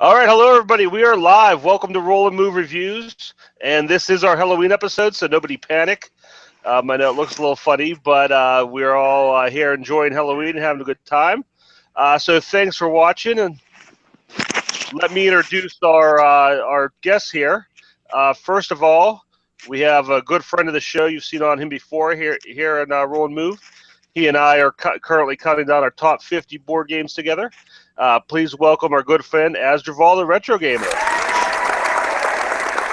All right, hello everybody. We are live. Welcome to Roll and Move Reviews, and this is our Halloween episode, so nobody panic. I know it looks a little funny, but we're all here enjoying Halloween and having a good time. So thanks for watching, and let me introduce our guests here. First of all, we have a good friend of the show. You've seen on him before here in Roll and Move. He and I are currently counting down our top 50 board games together. Please welcome our good friend Asdruval, the Retro Gamer.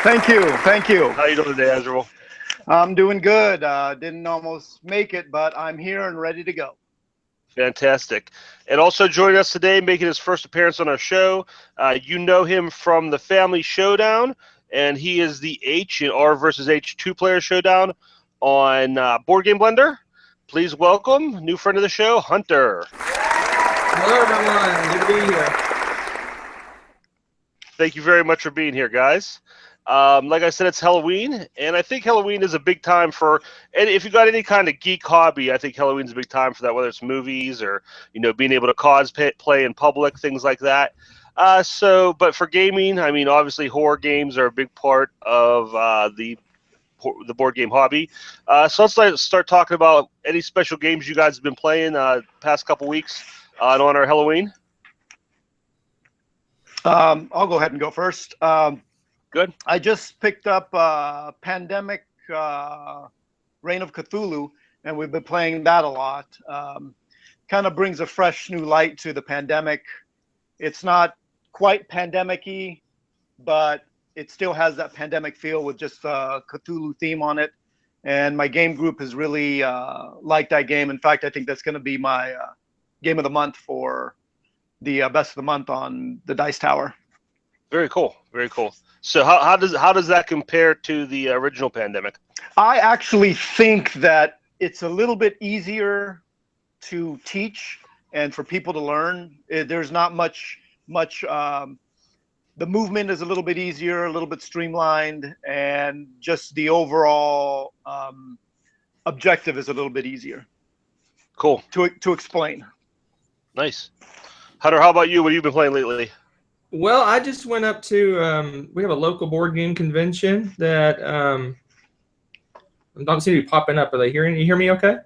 Thank you. How you doing today, Asdruval? I'm doing good. Didn't almost make it, but I'm here and ready to go. Fantastic. And also joining us today, making his first appearance on our show, you know him from the family Showdown, and he is the H in R versus H two-player Showdown on Board Game Blender. Please welcome new friend of the show, Hunter. Hello, everyone. Good to be here. Thank you very much for being here, guys. Like I said, it's Halloween, and I think Halloween is a big time for, and if you got any kind of geek hobby, I think Halloween's a big time for that, whether it's movies or, being able to cosplay in public, things like that. But for gaming, I mean, obviously horror games are a big part of the board game hobby. So let's start talking about any special games you guys have been playing past couple weeks on our Halloween. I'll go ahead and go first. Good. I just picked up Pandemic Reign of Cthulhu, and we've been playing that a lot. Kind of brings a fresh new light to the Pandemic. It's not quite pandemic-y, but it still has that Pandemic feel with just a Cthulhu theme on it. And my game group has really liked that game. In fact, I think that's going to be my game of the month for the best of the month on the Dice Tower. Very cool. Very cool. So how does that compare to the original Pandemic? I actually think that it's a little bit easier to teach and for people to learn. There's not much. The movement is a little bit easier, a little bit streamlined, and just the overall objective is a little bit easier. Cool. To explain. Nice. Hunter, how about you? What have you been playing lately? Well, I just went up to, we have a local board game convention that don't seem to be popping up. Are they hearing? You hear me okay?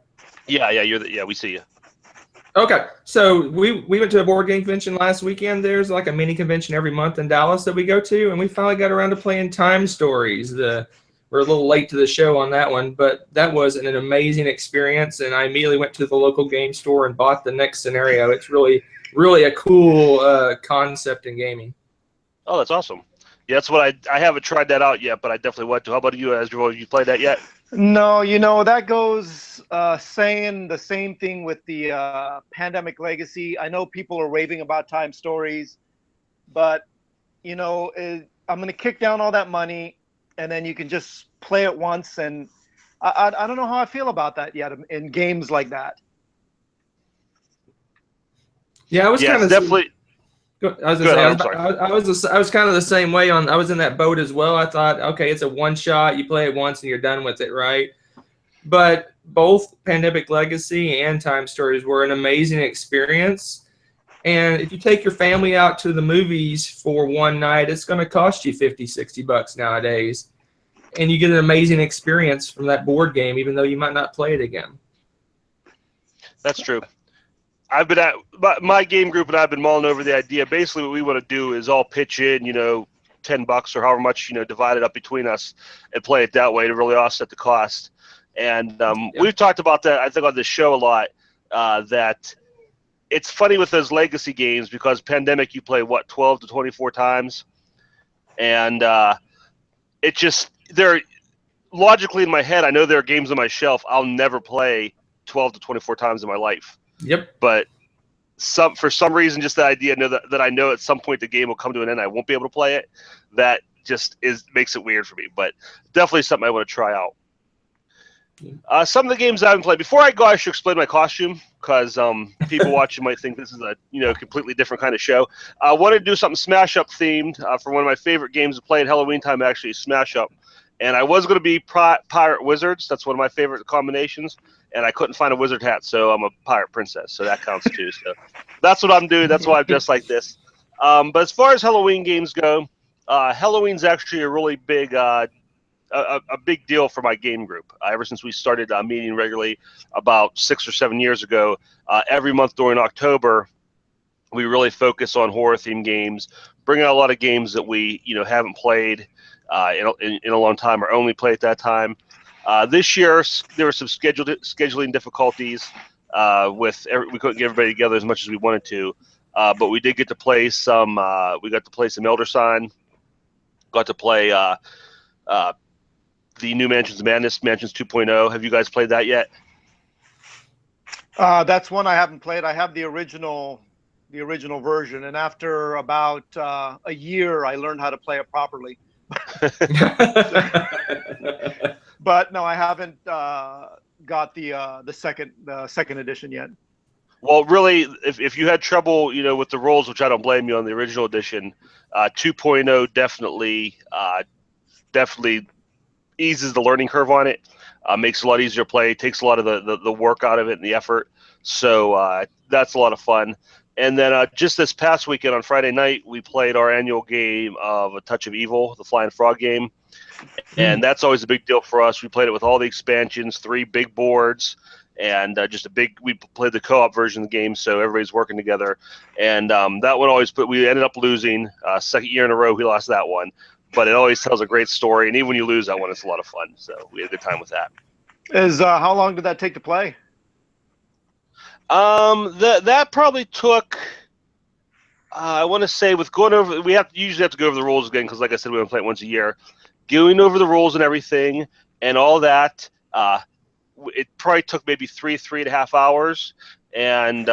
Yeah, we see you. Okay, so we went to a board game convention last weekend. There's like a mini convention every month in Dallas that we go to, and we finally got around to playing Time Stories. We're a little late to the show on that one, but that was an amazing experience, and I immediately went to the local game store and bought the next scenario. It's really a cool concept in gaming. Oh, that's awesome. Yeah, that's what I haven't tried that out yet, but I definitely want to. How about you, Ezra? Have you played that yet? No, that goes saying the same thing with the Pandemic Legacy. I know people are raving about Time Stories, but I'm going to kick down all that money, and then you can just play it once. And I don't know how I feel about that yet in games like that. Yeah, I was kind of definitely. I was kind of the same way. I was in that boat as well. I thought, okay, it's a one shot. You play it once and you're done with it, right? But both Pandemic Legacy and Time Stories were an amazing experience. And if you take your family out to the movies for one night, it's going to cost you $50-$60 nowadays. And you get an amazing experience from that board game, even though you might not play it again. That's true. I've been at my game group, and I've been mulling over the idea. Basically, what we want to do is all pitch in, $10 or however much, divide it up between us and play it that way to really offset the cost. And we've talked about that, I think, on this show a lot, that it's funny with those legacy games because Pandemic, you play, 12 to 24 times. And they're logically in my head, I know there are games on my shelf I'll never play 12 to 24 times in my life. Yep. But for some reason, just the idea that I know at some point the game will come to an end, I won't be able to play it. That just makes it weird for me. But definitely something I want to try out. Some of the games I haven't played. Before I go, I should explain my costume because people watching might think this is a completely different kind of show. I wanted to do something Smash Up themed for one of my favorite games to play at Halloween time. Actually, Smash Up, and I was going to be Pirate Wizards. That's one of my favorite combinations. And I couldn't find a wizard hat, so I'm a pirate princess, so that counts too. So that's what I'm doing. That's why I'm dressed like this. But as far as Halloween games go, Halloween's actually a really big a big deal for my game group. Ever since we started meeting regularly about 6 or 7 years ago, every month during October, we really focus on horror themed games, bring out a lot of games that we haven't played in a long time or only play at that time. This year there were some scheduling difficulties we couldn't get everybody together as much as we wanted to, but we did get to play some. We got to play some Elder Sign. Got to play the new Mansions of Madness, Mansions 2.0. Have you guys played that yet? That's one I haven't played. I have the original version, and after about a year, I learned how to play it properly. But no, I haven't got the second edition yet. Well, really, if you had trouble, with the rules, which I don't blame you, on the original edition, 2.0 definitely eases the learning curve on it. Makes it a lot easier to play. Takes a lot of the work out of it and the effort. So that's a lot of fun. And then just this past weekend on Friday night, we played our annual game of A Touch of Evil, the Flying Frog game. And that's always a big deal for us. We played it with all the expansions, 3 big boards, and we played the co-op version of the game, so everybody's working together. And that one we ended up losing. Second year in a row we lost that one. But it always tells a great story, and even when you lose that one, it's a lot of fun. So we had a good time with that. How long did that take to play? That probably took, I want to say, with going over, usually have to go over the rules again because, like I said, we only play it once a year. Going over the rules and everything and all that, it probably took maybe 3.5 hours, and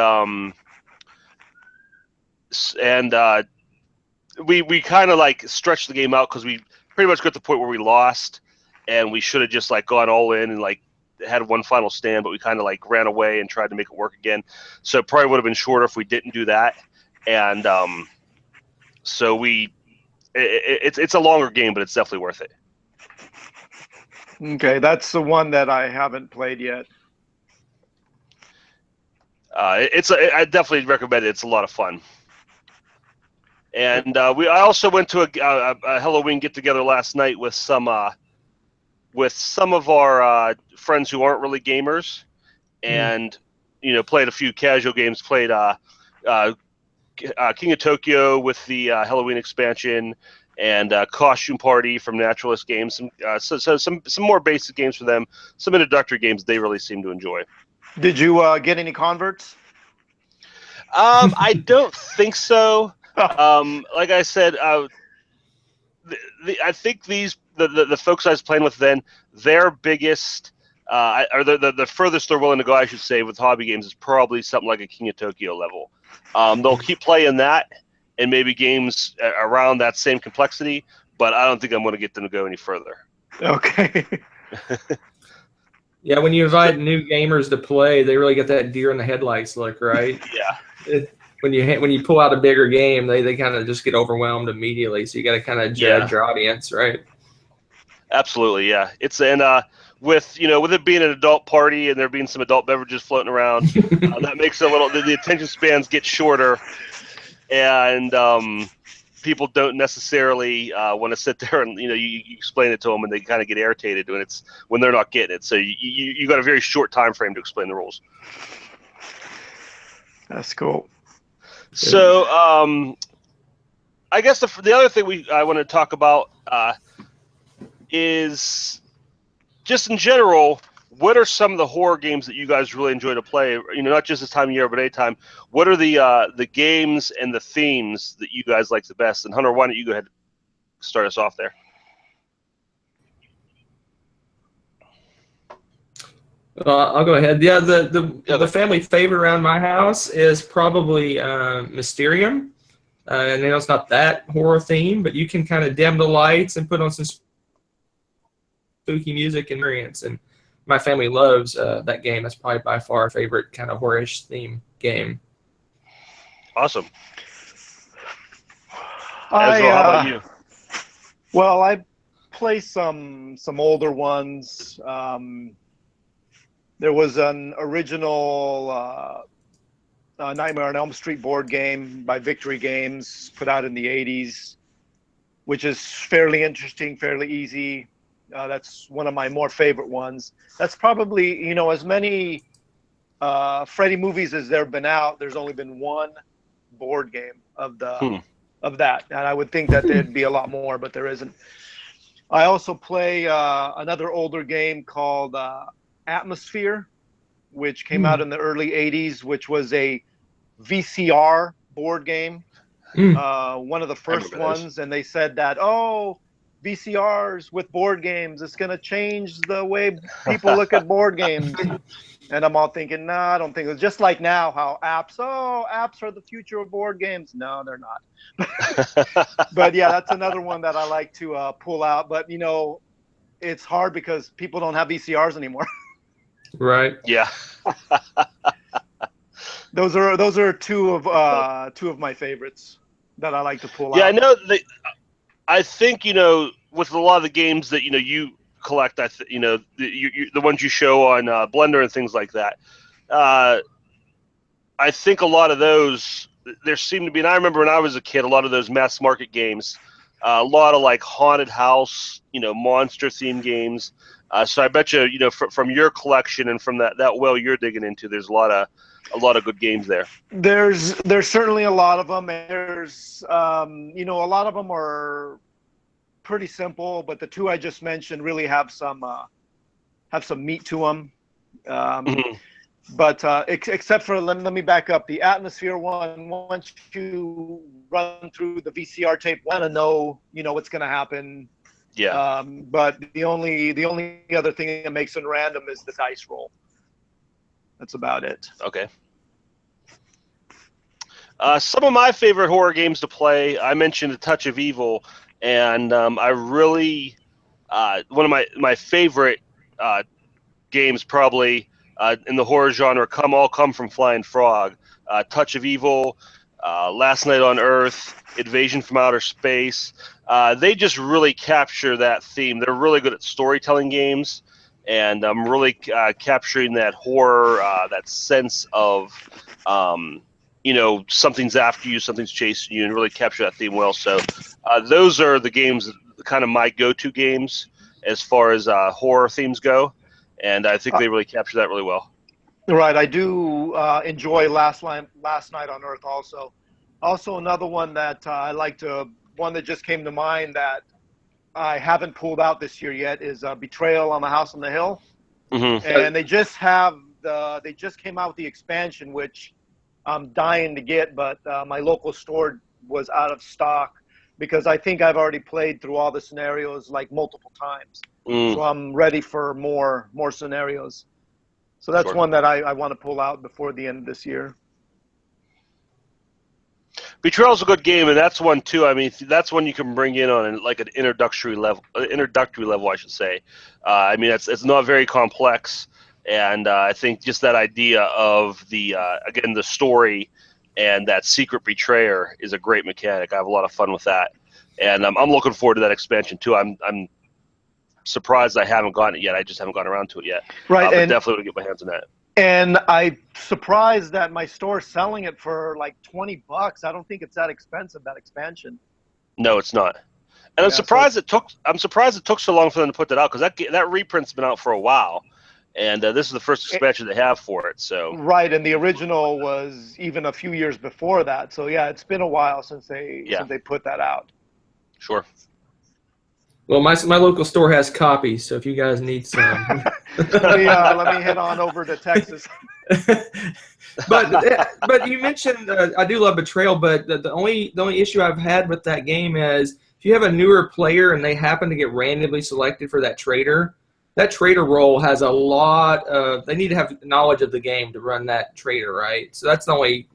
we kind of like stretched the game out because we pretty much got to the point where we lost, and we should have just like gone all in and like had one final stand, but we kind of like ran away and tried to make it work again. So it probably would have been shorter if we didn't do that. And so it's a longer game, but it's definitely worth it. Okay, that's the one that I haven't played yet. I definitely recommend it. It's a lot of fun. And I also went to a Halloween get together last night with some of our friends who aren't really gamers, and played a few casual games. Played King of Tokyo with the Halloween expansion, and Costume Party from Naturalist Games. So some more basic games for them. Some introductory games they really seem to enjoy. Did you get any converts? I don't think so. Like I said, I think the folks I was playing with then, their biggest, or the furthest they're willing to go, I should say, with hobby games is probably something like a King of Tokyo level. They'll keep playing that and maybe games around that same complexity, but I don't think I'm going to get them to go any further. Okay. Yeah, when you invite new gamers to play, they really get that deer in the headlights look, right? Yeah. When you pull out a bigger game, they kind of just get overwhelmed immediately. So you got to kind of judge your audience, right? Absolutely, yeah. With it being an adult party and there being some adult beverages floating around, that makes the attention spans get shorter, and people don't necessarily want to sit there and you explain it to them, and they kind of get irritated when they're not getting it. So you got a very short time frame to explain the rules. That's cool. So I guess the other thing I want to talk about is just in general, what are some of the horror games that you guys really enjoy to play? Not just this time of year, but anytime. What are the games and the themes that you guys like the best? And Hunter, why don't you go ahead and start us off there? I'll go ahead. Yeah, the family favorite around my house is probably Mysterium. And it's not that horror theme, but you can kind of dim the lights and put on some spooky music and experience. And my family loves that game. That's probably by far our favorite kind of horror-ish theme game. Awesome. Asdruval, how about you? Well, I play some older ones. There was an original Nightmare on Elm Street board game by Victory Games, put out in the 80s, which is fairly interesting, fairly easy. That's one of my more favorite ones. That's probably, as many Freddy movies as there have been out, there's only been one board game of that. And I would think that there'd be a lot more, but there isn't. I also play another older game called Atmosphere, which came out in the early 80s, which was a VCR board game. One of the first ones. And they said that, VCRs with board games, it's going to change the way people look at board games. And I'm all thinking, no, I don't think it's just like now how apps are the future of board games. No, they're not. But yeah, that's another one that I like to pull out. But, it's hard because people don't have VCRs anymore. Right. Yeah. Those are two of my favorites that I like to pull out. Yeah, I know. I think with a lot of the games that you collect, the ones you show on Blender and things like that. I think a lot of those there seem to be, and I remember when I was a kid, a lot of those mass market games, a lot of like haunted house, monster themed games. So I bet you, from your collection and from that well you're digging into, there's a lot of good games there. There's certainly a lot of them. And there's a lot of them are pretty simple, but the two I just mentioned really have some meat to them. But except for let me back up. The Atmosphere one, once you run through the VCR tape, want to know what's going to happen. Yeah. But the only other thing that makes it random is the dice roll. That's about it. Okay. Some of my favorite horror games to play, I mentioned A Touch of Evil, and I really one of my favorite games probably in the horror genre come from Flying Frog. Touch of Evil, Last Night on Earth, Invasion from Outer Space. They just really capture that theme. They're really good at storytelling games, and really capturing that horror, that sense of something's after you, something's chasing you, and really capture that theme well. So those are the games, kind of my go-to games as far as horror themes go, and I think they really capture that really well. Right, I do enjoy Last Night on Earth also. Also, another one that one that just came to mind that I haven't pulled out this year yet is Betrayal on the House on the Hill. Mm-hmm. And they just came out with the expansion, which I'm dying to get, but my local store was out of stock because I think I've already played through all the scenarios like multiple times. So I'm ready for more scenarios. So that's one that I want to pull out before the end of this year. Betrayal's a good game, and that's one too. I mean, that's one you can bring in on like an introductory level, I should say. I mean, it's not very complex, and I think just that idea of the story and that secret betrayer is a great mechanic. I have a lot of fun with that, and I'm looking forward to that expansion too. I'm surprised I haven't gotten it yet. I just haven't gotten around to it yet. Right, but definitely will get my hands on that. And I'm surprised that my store's selling it for like $20. I don't think it's that expensive, that expansion. No, it's not. And I'm surprised it took so long for them to put that out, because that reprint's been out for a while, and this is the first expansion they have for it. So right, and the original was even a few years before that. So yeah, it's been a while since they put that out. Sure. Well, my local store has copies, so if you guys need some. Let me head on over to Texas. but you mentioned I do love Betrayal, but the only issue I've had with that game is if you have a newer player and they happen to get randomly selected for that traitor role has a lot of, they need to have knowledge of the game to run that traitor, right? So that's the only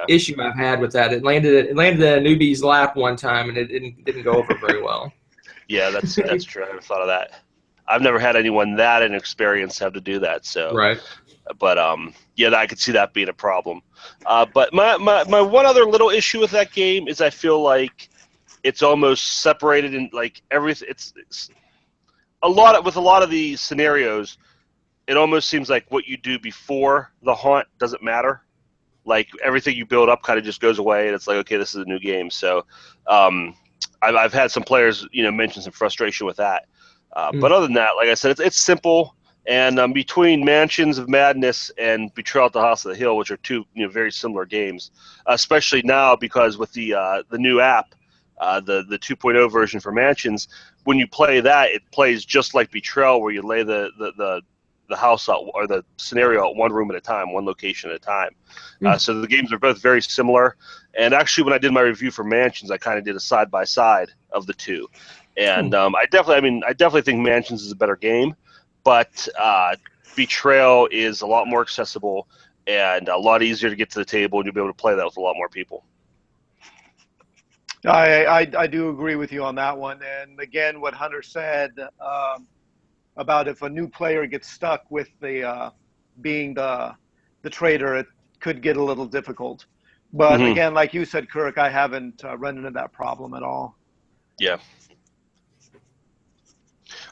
issue I've had with that. It landed in a newbie's lap one time, and it didn't go over very well. Yeah, that's true. I never thought of that. I've never had anyone that inexperienced have to do that. So right. But I could see that being a problem. But my one other little issue with that game is I feel like it's almost separated in like everything. It's a lot of the scenarios. It almost seems like what you do before the haunt doesn't matter. like everything you build up kind of just goes away, and it's like, okay, this is a new game. So I've had some players, mention some frustration with that. But other than that, like I said, it's simple. And between Mansions of Madness and Betrayal at the House of the Hill, which are two very similar games, especially now because with the new app, the 2.0 version for Mansions, when you play that, it plays just like Betrayal, where you lay the house out, or the scenario out one room at a time, one location at a time. So the games are both very similar. And actually, when I did my review for Mansions, I kind of did a side by side of the two. And I definitely think Mansions is a better game, but Betrayal is a lot more accessible and a lot easier to get to the table, and you'll be able to play that with a lot more people. I do agree with you on that one. And again, what Hunter said about if a new player gets stuck with the being the trader, it could get a little difficult. But again, like you said, Kirk, I haven't run into that problem at all. Yeah.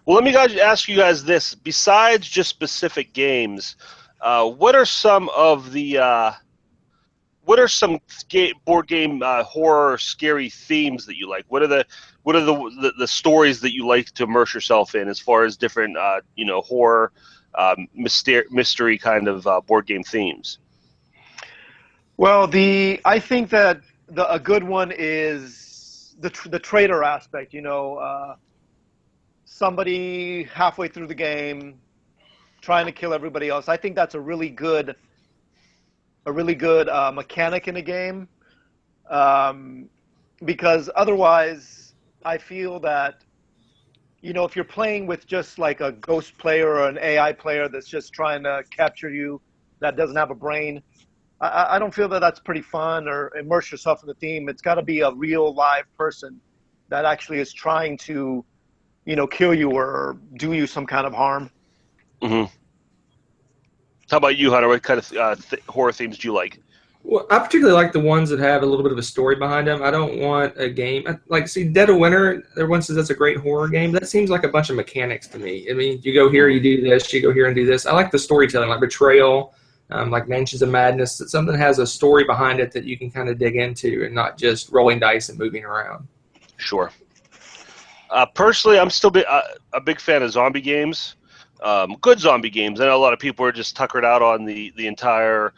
Well, let me ask you guys this. Besides just specific games, what are some of the board game horror scary themes that you like? What are the stories that you like to immerse yourself in, as far as different horror mystery kind of board game themes? Well, I think that a good one is the trader aspect. Somebody halfway through the game trying to kill everybody else. I think that's a really good mechanic in a game, because otherwise I feel that if you're playing with just like a ghost player or an AI player that's just trying to capture you, that doesn't have a brain, I don't feel that that's pretty fun or immerse yourself in the theme. It's got to be a real live person that actually is trying to kill you or do you some kind of harm. How about you, Hunter? What kind of horror themes do you like? Well, I particularly like the ones that have a little bit of a story behind them. I don't want a game see Dead of Winter. Everyone says that's a great horror game. That seems like a bunch of mechanics to me. I mean, you go here, you do this, you go here and do this. I like the storytelling, like Betrayal, like Mansions of Madness. That something has a story behind it that you can kind of dig into, and not just rolling dice and moving around. Sure. Personally, I'm still a big fan of zombie games. Good zombie games. I know a lot of people are just tuckered out on the entire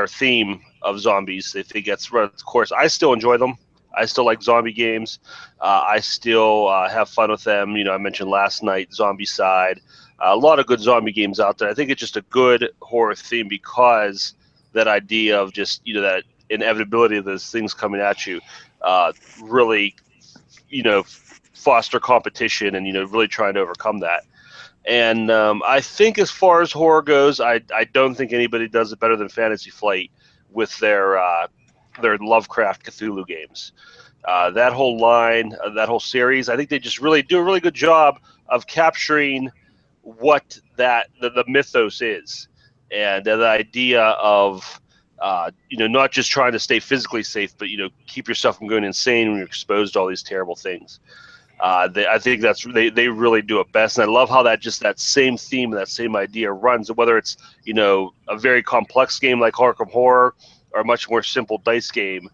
theme of zombies. They think that's run its course. I still enjoy them. I still like zombie games. I still have fun with them. I mentioned last night Zombicide. A lot of good zombie games out there. I think it's just a good horror theme, because that idea of just that inevitability of those things coming at you really foster competition and really trying to overcome that. And I think as far as horror goes, I don't think anybody does it better than Fantasy Flight with their Lovecraft Cthulhu games. That whole line, that whole series, I think they just really do a really good job of capturing what the mythos is, and the idea of not just trying to stay physically safe, but keep yourself from going insane when you're exposed to all these terrible things. I think they really do it best, and I love how that same theme, that same idea runs, whether it's a very complex game like Arkham Horror, or a much more simple dice game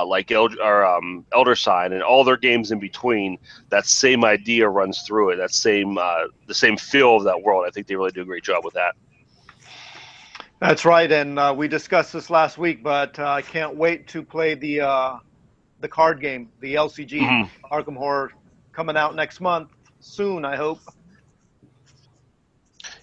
like Elder Sign, and all their games in between. That same idea runs through it. That the same feel of that world. I think they really do a great job with that. That's right, and we discussed this last week, but I can't wait to play the card game, the LCG Arkham Horror, coming out next month, soon, I hope.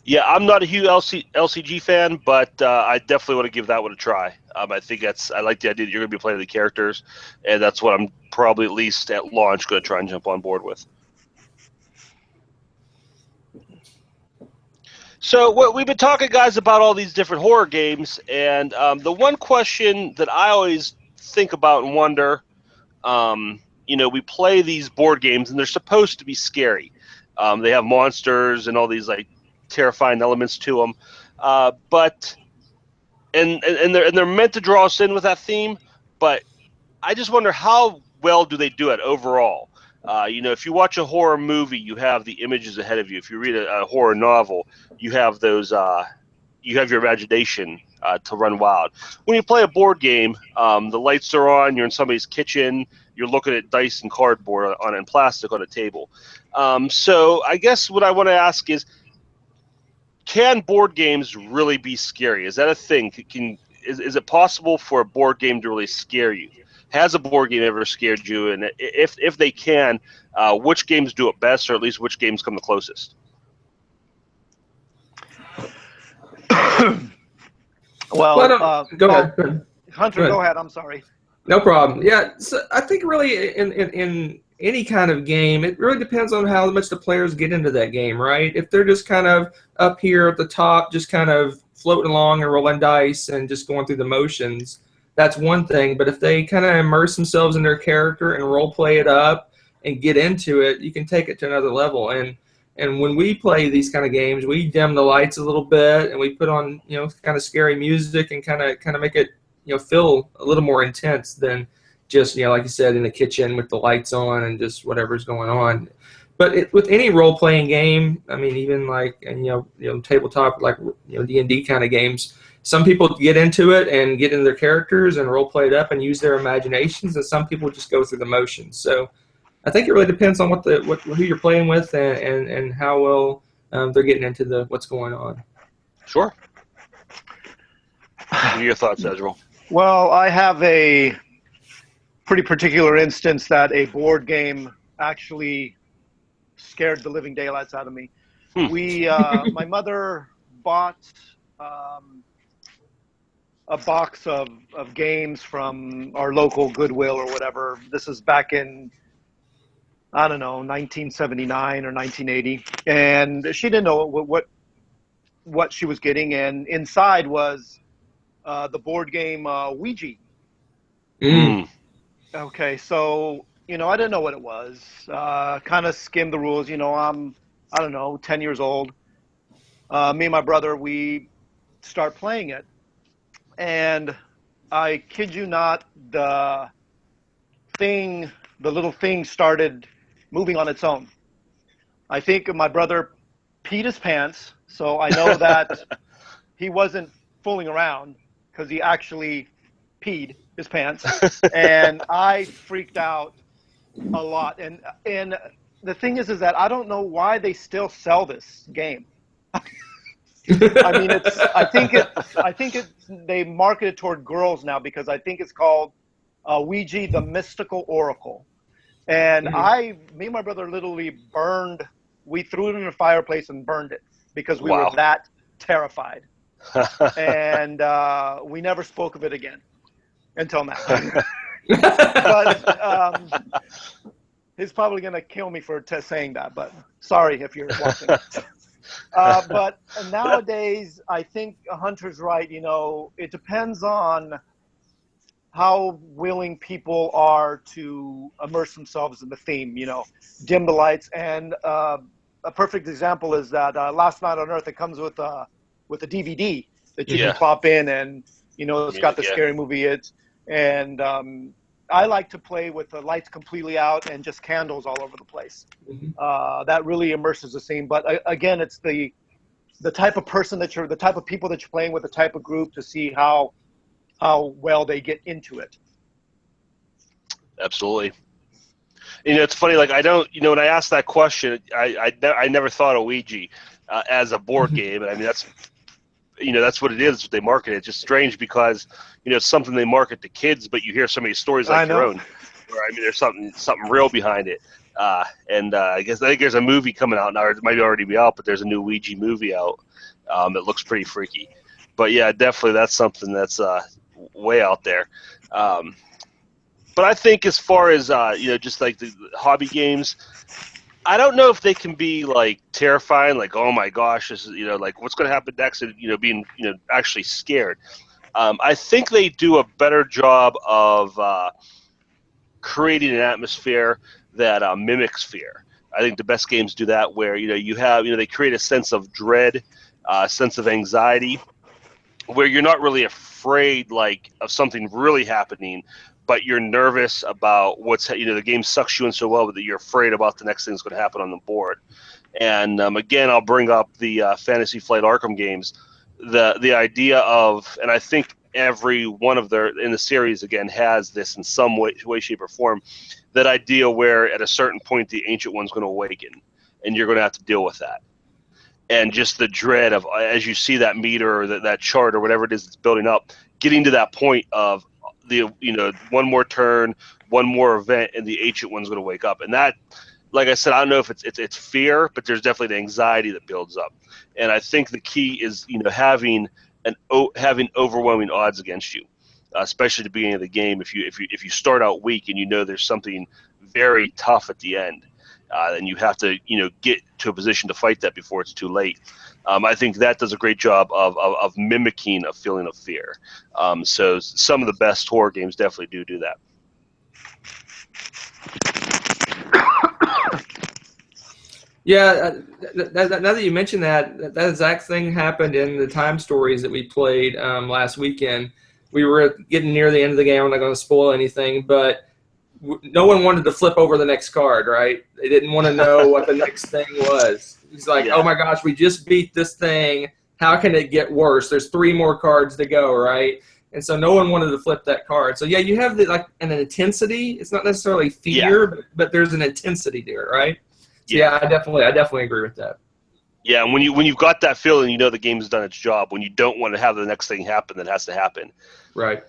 Yeah, I'm not a huge LCG fan, but I definitely want to give that one a try. I think I like the idea that you're going to be playing the characters, and that's what I'm probably, at least at launch, going to try and jump on board with. So we've been talking, guys, about all these different horror games, and the one question that I always think about and wonder, we play these board games, and they're supposed to be scary. They have monsters and all these terrifying elements to them, but they're meant to draw us in with that theme. But I just wonder, how well do they do it overall? If you watch a horror movie, you have the images ahead of you. If you read a horror novel, you have those. You have your imagination to run wild. When you play a board game, the lights are on. You're in somebody's kitchen. You're looking at dice and cardboard and plastic on a table. So I guess what I want to ask is, can board games really be scary? Is that a thing? Is it possible for a board game to really scare you? Has a board game ever scared you? And if they can, which games do it best, or at least which games come the closest? Well, go ahead. Hunter, go ahead. I'm sorry. No problem. Yeah, so I think really in any kind of game, it really depends on how much the players get into that game, right? If they're just kind of up here at the top, just kind of floating along and rolling dice and just going through the motions, that's one thing. But if they kind of immerse themselves in their character and role play it up and get into it, you can take it to another level. And when we play these kind of games, we dim the lights a little bit and we put on, kind of scary music and kind of make it, feel a little more intense than just, like you said, in the kitchen with the lights on and just whatever's going on. But with any role-playing game, I mean, even like, and tabletop, like, D&D kind of games, some people get into it and get into their characters and role-play it up and use their imaginations, and some people just go through the motions. So I think it really depends on who you're playing with and how well they're getting into what's going on. Sure. What are your thoughts, Asdruval? Well, I have a pretty particular instance that a board game actually scared the living daylights out of me. My mother bought a box of games from our local Goodwill or whatever. This is back in, I don't know, 1979 or 1980. And she didn't know what she was getting. And inside was the board game Ouija. Okay, so, I didn't know what it was. Kind of skimmed the rules. I'm, I don't know, 10 years old. Me and my brother, we start playing it. And I kid you not, the little thing started moving on its own. I think my brother peed his pants, so I know that he wasn't fooling around because he actually peed his pants, and I freaked out a lot. And the thing is that I don't know why they still sell this game. I mean, I think they market it toward girls now because I think it's called Ouija, the Mystical Oracle. And me and my brother literally we threw it in the fireplace and burned it because we were that terrified. And we never spoke of it again until now. But he's probably going to kill me for saying that, but sorry if you're watching. But nowadays, I think Hunter's right. It depends on how willing people are to immerse themselves in the theme, dim the lights. And a perfect example is that Last Night on Earth, it comes with a DVD that you can plop in, and, it's got the scary movie. And I like to play with the lights completely out and just candles all over the place. That really immerses the scene. But again, it's the type of person the type of people that you're playing with, the type of group, to see how well they get into it. Absolutely. It's funny. Like, I don't. When I asked that question, I never thought of Ouija as a board game. I mean, that's what it is. They market it. It's just strange because it's something they market to kids, but you hear so many stories like your own. Where, I mean, there's something real behind it. And I think there's a movie coming out now. It might already be out, but there's a new Ouija movie out. It looks pretty freaky. But yeah, definitely that's something that's way out there. But I think as far as just like the hobby games, I don't know if they can be like terrifying, like, oh my gosh, this is like what's going to happen next, and being actually scared. I think they do a better job of creating an atmosphere that mimics fear. I think the best games do that, where you have they create a sense of dread, a sense of anxiety, where you're not really afraid like of something really happening, but you're nervous about the game sucks you in so well that you're afraid about the next thing that's going to happen on the board. And again, I'll bring up the Fantasy Flight Arkham games. the idea of, and I think every one of their in the series again has this in some way, shape, or form. That idea where at a certain point the Ancient One's going to awaken, and you're going to have to deal with that. And just the dread of, as you see that meter or that chart or whatever it is that's building up, getting to that point of one more turn, one more event, and the Ancient One's going to wake up. And that, like I said, I don't know if it's fear, but there's definitely the anxiety that builds up. And I think the key is having overwhelming odds against you, especially at the beginning of the game. If you start out weak and there's something very tough at the end. Then you have to, get to a position to fight that before it's too late. I think that does a great job of mimicking a feeling of fear. So some of the best horror games definitely do that. Yeah, now that you mentioned that exact thing happened in the Time Stories that we played last weekend. We were getting near the end of the game. I'm not going to spoil anything, but no one wanted to flip over the next card, right? They didn't want to know what the next thing was. He's like, oh my gosh, we just beat this thing. How can it get worse? There's 3 more cards to go, right? And so no one wanted to flip that card. So yeah, you have an intensity. It's not necessarily fear, but there's an intensity to it, right? So yeah, I definitely agree with that. Yeah, and when you've got that feeling, the game has done its job. When you don't want to have the next thing happen that has to happen. Right.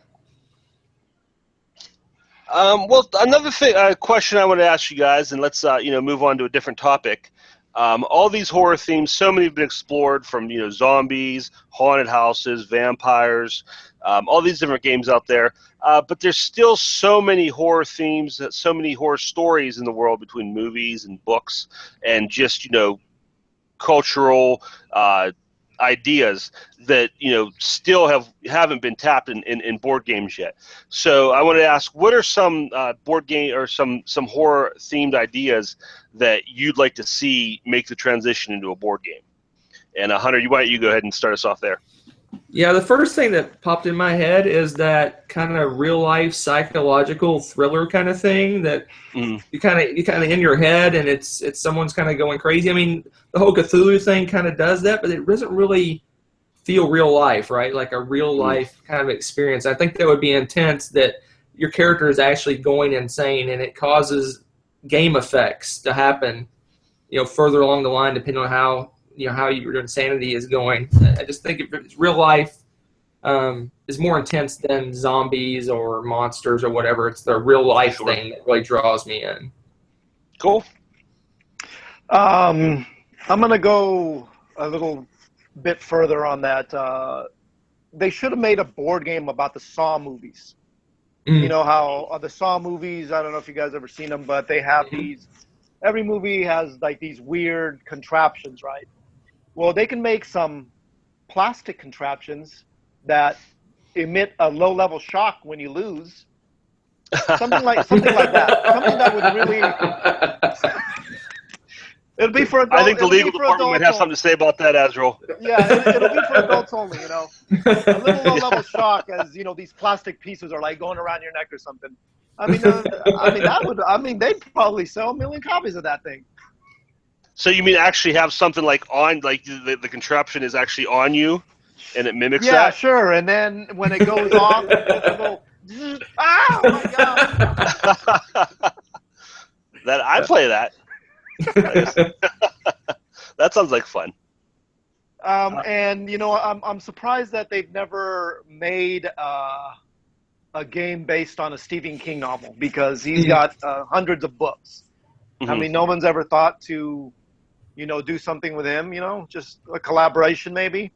Well, another question I want to ask you guys, and let's move on to a different topic. All these horror themes, so many have been explored, from zombies, haunted houses, vampires, all these different games out there. But there's still so many horror themes, so many horror stories in the world between movies and books, and just cultural ideas that still haven't been tapped in board games yet. So I want to ask, what are some board game or some horror themed ideas that you'd like to see make the transition into a board game? And Hunter, why don't you go ahead and start us off there? Yeah, the first thing that popped in my head is that kind of real life psychological thriller kind of thing that you kind of in your head, and it's someone's kind of going crazy. I mean, the whole Cthulhu thing kind of does that, but it doesn't really feel real life, right? Like a real life kind of experience. I think that would be intense, that your character is actually going insane, and it causes game effects to happen, further along the line, depending on how your insanity is going. I just think if it's real life is more intense than zombies or monsters or whatever. It's the real life thing that really draws me in. Cool. I'm going to go a little bit further on that. They should have made a board game about the Saw movies. You know how the Saw movies, I don't know if you guys ever seen them, but they have these, every movie has like these weird contraptions, right? Well, they can make some plastic contraptions that emit a low-level shock when you lose. Something like that. Something that would really. It'll be for adults. I think the legal department might have something to say about that, Asdruval. Yeah, it'll be for adults only. A little low-level shock, as these plastic pieces are like going around your neck or something. They'd probably sell 1 million copies of that thing. So you mean actually have something like the contraption is actually on you, and it mimics that? Yeah, sure. And then when it goes off, it's a little. Oh my god! I play that. That sounds like fun. And I'm surprised that they've never made a game based on a Stephen King novel, because he's got hundreds of books. I mean, no one's ever thought to, do something with him. Just a collaboration maybe.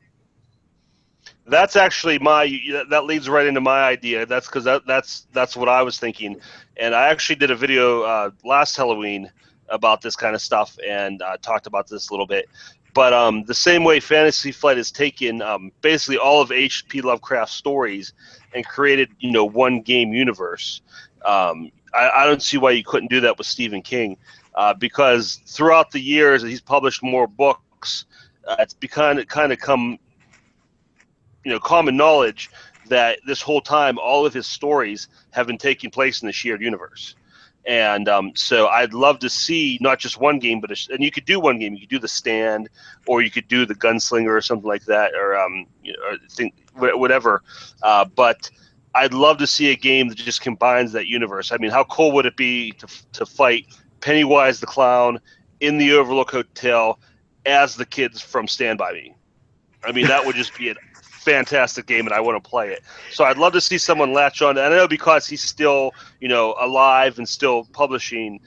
That's actually that leads right into my idea. That's because that's what I was thinking, and I actually did a video last Halloween about this kind of stuff, and talked about this a little bit. But the same way Fantasy Flight has taken basically all of H.P. Lovecraft's stories and created one game universe. I don't see why you couldn't do that with Stephen King, because throughout the years he's published more books. It's become common knowledge that this whole time all of his stories have been taking place in the shared universe. And so I'd love to see not just one game, and you could do one game. You could do the Stand, or you could do the Gunslinger or something like that, or whatever. But I'd love to see a game that just combines that universe. I mean, how cool would it be to fight Pennywise the Clown in the Overlook Hotel as the kids from Stand By Me? I mean, that would just be a fantastic game, and I want to play it. So I'd love to see someone latch on. And I know because he's still, alive and still publishing,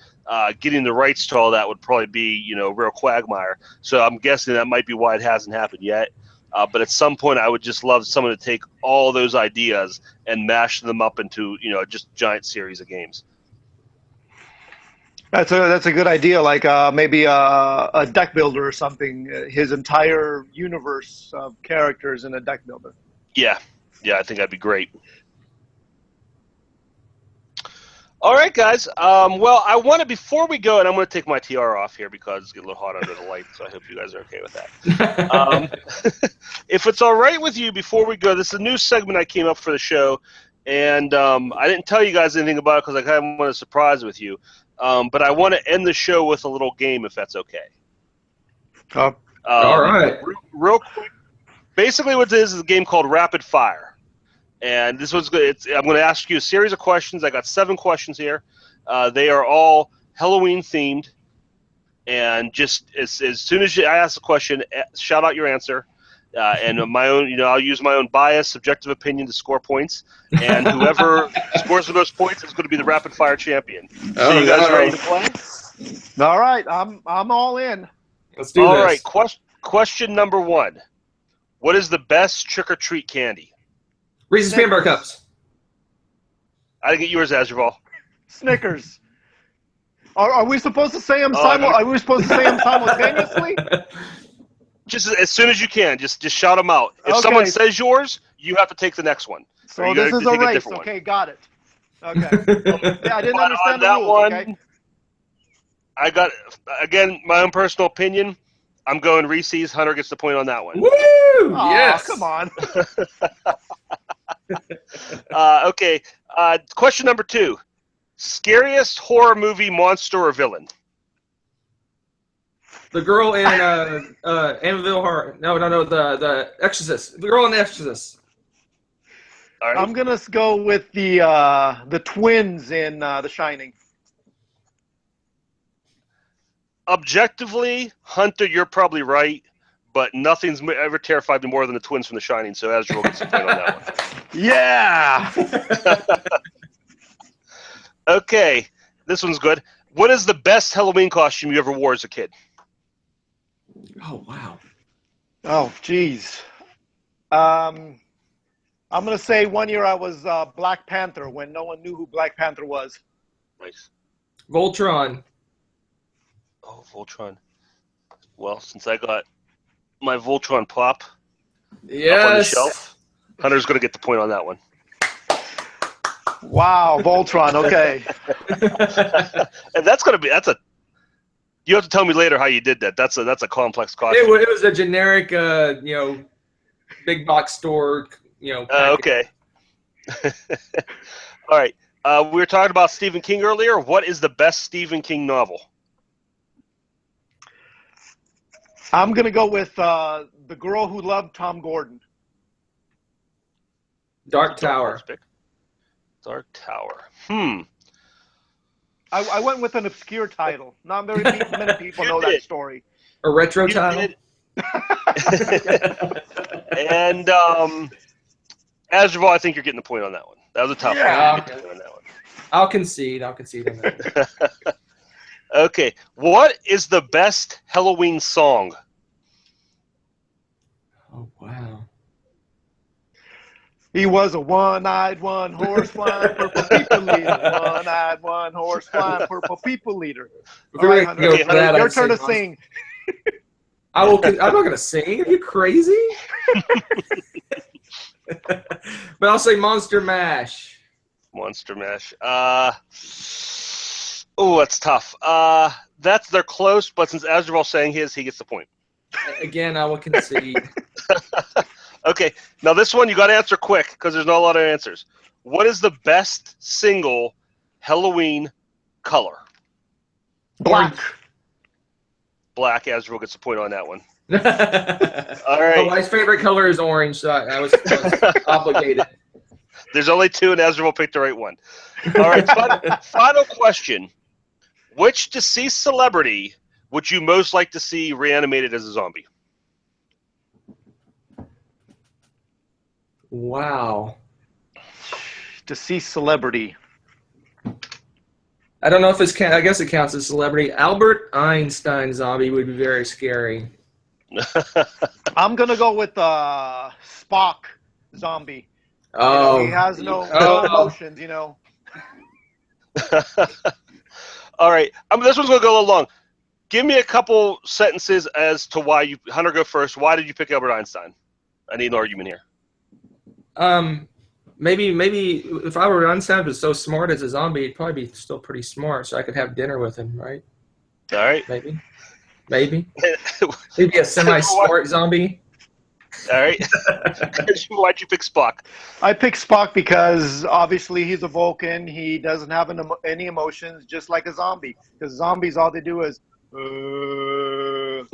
getting the rights to all that would probably be, a real quagmire. So I'm guessing that might be why it hasn't happened yet. But at some point, I would just love someone to take all those ideas and mash them up into, just a giant series of games. That's a good idea. Like maybe a deck builder or something. His entire universe of characters in a deck builder. Yeah, I think that'd be great. All right, guys. Well, I want to, before we go, and I'm going to take my TR off here because it's getting a little hot under the light, so I hope you guys are okay with that. If it's all right with you, before we go, this is a new segment I came up for the show, and I didn't tell you guys anything about it because I kind of want to surprise with you. But I want to end the show with a little game, if that's okay. Oh. All right. Real quick. Basically, what it is a game called Rapid Fire. And this one's good. I'm going to ask you a series of questions. I got 7 questions here. They are all Halloween themed. And just as soon as I ask a question, shout out your answer. And my own, I'll use my own bias, subjective opinion to score points. And whoever scores the most points is going to be the rapid fire champion. So you guys ready to play? All right, I'm all in. Let's do this. All right, question number 1. What is the best trick or treat candy? Reese's Peanut Butter Cups. I didn't get yours, Asdruval. Snickers. Are we supposed to say them simultaneously? Just as soon as you can, just shout them out. If someone says yours, you have to take the next one. So this is a race. Okay, got it. Okay. Yeah, I didn't understand the rules. One, okay? I got, again, my own personal opinion. I'm going Reese's. Hunter gets the point on that one. Woo! Aw, Yes. Come on. Okay. Question number 2. Scariest horror movie, monster, or villain? The girl in Amityville Horror. No, the Exorcist. The girl in The Exorcist. All right. I'm gonna go with the twins in The Shining. Objectively, Hunter, you're probably right, but nothing's ever terrified me more than the twins from The Shining, so Asdruval gets the point on that one. Yeah. Okay, this one's good. What is the best Halloween costume you ever wore as a kid? Oh, wow. Oh, geez. I'm gonna say one year I was Black Panther when no one knew who Black Panther was. Nice. Voltron. Oh, Voltron. Well, since I got my Voltron pop up on the shelf, Hunter's going to get the point on that one. Wow, Voltron. Okay. And you have to tell me later how you did that. That's a complex costume. It was a generic, big box store, okay. All right. We were talking about Stephen King earlier. What is the best Stephen King novel? I'm going to go with The Girl Who Loved Tom Gordon. Dark Tower. Dark Tower. I went with an obscure title. Not very many people know that story. A retro title? And Asdruval, I think you're getting the point on that one. That was a tough one. Okay. On that one. I'll concede on that. Okay. What is the best Halloween song? Oh, wow. He was a one-eyed, one-horse flying purple people leader. One-eyed, one-horse flying purple people leader. All right, Hunter, your turn to sing. I'm not going to sing. Are you crazy? But I'll say Monster Mash. Monster Mash. Oh, that's tough. They're close, but since Asdruval's saying his, he gets the point. Again, I will concede. Okay, now this one you got to answer quick because there's not a lot of answers. What is the best single Halloween color? Black. Black. Asdruval gets a point on that one. All right. My wife's favorite color is orange, so I was obligated. There's only two, and Asdruval picked the right one. All right, final question. Which deceased celebrity would you most like to see reanimated as a zombie? Wow. Deceased celebrity. I don't know if it's. I guess it counts as celebrity. Albert Einstein zombie would be very scary. I'm gonna go with Spock zombie. Oh, he has no emotions, All right, this one's gonna go a little long. Give me a couple sentences as to why you. Hunter, go first. Why did you pick Albert Einstein? I need an argument here. Maybe if Albert Einstein was so smart as a zombie, he'd probably be still pretty smart, so I could have dinner with him, right? All right. Maybe a semi-smart zombie. All right. Why'd you pick Spock? I picked Spock because obviously he's a Vulcan. He doesn't have any emotions, just like a zombie. Because zombies, all they do is. So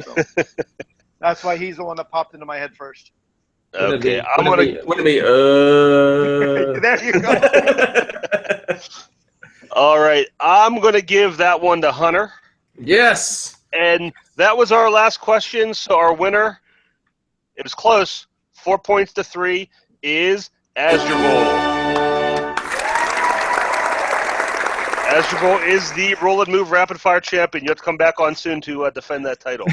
that's why he's the one that popped into my head first. Okay, Wouldn't be. There you go. All right, I'm gonna give that one to Hunter. Yes. And that was our last question. So our winner, it was close, 4 points to 3, is Asdruval. Asdruval is the roll and move rapid fire champion. You have to come back on soon to defend that title.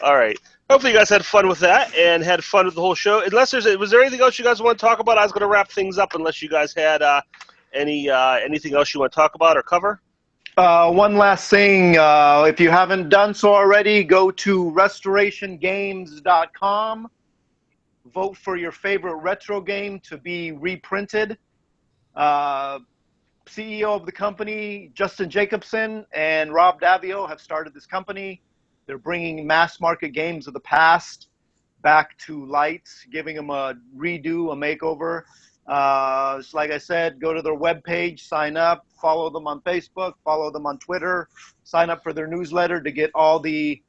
All right. Hopefully you guys had fun with that and had fun with the whole show. Unless was there anything else you guys want to talk about? I was going to wrap things up unless you guys had anything else you want to talk about or cover. One last thing. If you haven't done so already, go to restorationgames.com. Vote for your favorite retro game to be reprinted. CEO of the company, Justin Jacobson, and Rob Davio have started this company. They're bringing mass market games of the past back to light, giving them a redo, a makeover. Just like I said, go to their webpage, sign up, follow them on Facebook, follow them on Twitter, sign up for their newsletter to get all the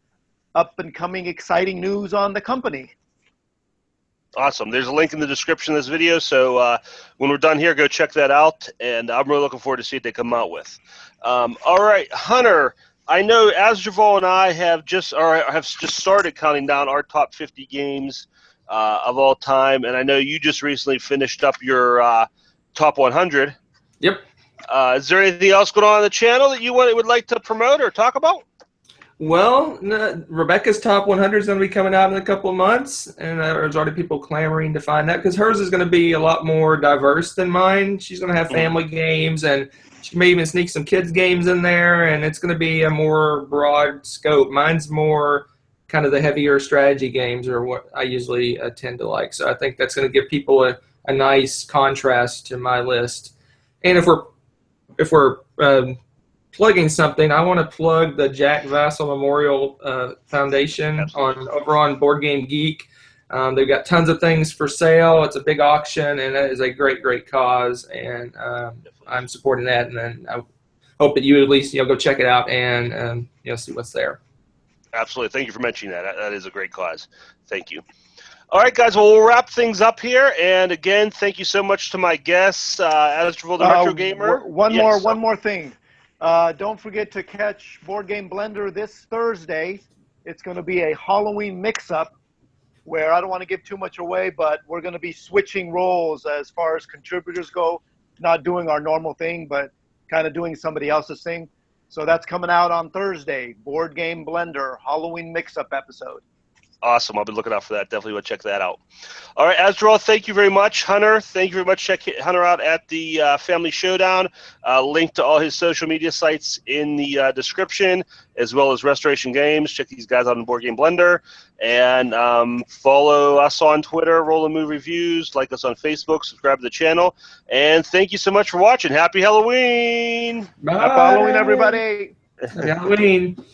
up-and-coming exciting news on the company. Awesome. There's a link in the description of this video, so when we're done here, go check that out, and I'm really looking forward to see what they come out with. All right, Hunter, I know Asdruval and I have just started counting down our top 50 games of all time, and I know you just recently finished up your top 100. Yep. Is there anything else going on the channel that you would like to promote or talk about? Well, Rebecca's top 100 is going to be coming out in a couple of months, and there's already people clamoring to find that because hers is going to be a lot more diverse than mine. She's going to have family games, and she may even sneak some kids games in there, and it's going to be a more broad scope. Mine's more kind of the heavier strategy games are what I usually tend to like. So I think that's going to give people a nice contrast to my list. And if we're plugging something, I want to plug the Jack Vassal Memorial Foundation over on Board Game Geek. They've got tons of things for sale. It's a big auction, and that is a great, great cause. And I'm supporting that. And then I hope that you at least go check it out and see what's there. Absolutely. Thank you for mentioning that. That is a great cause. Thank you. All right, guys. Well, we'll wrap things up here. And again, thank you so much to my guests, Asdruval the Retro Gamer. One more thing. Don't forget to catch Board Game Blender this Thursday. It's going to be a Halloween mix-up where I don't want to give too much away, but we're going to be switching roles as far as contributors go, not doing our normal thing, but kind of doing somebody else's thing. So that's coming out on Thursday, Board Game Blender, Halloween mix-up episode. Awesome. I'll be looking out for that. Definitely will check that out. All right, Asdruval, thank you very much. Hunter, thank you very much. Check Hunter out at the Family Showdown. Link to all his social media sites in the description, as well as Restoration Games. Check these guys out on Board Game Blender. And follow us on Twitter, Roll and Move Reviews. Like us on Facebook. Subscribe to the channel. And thank you so much for watching. Happy Halloween. Bye. Happy Halloween, everybody. Happy Halloween.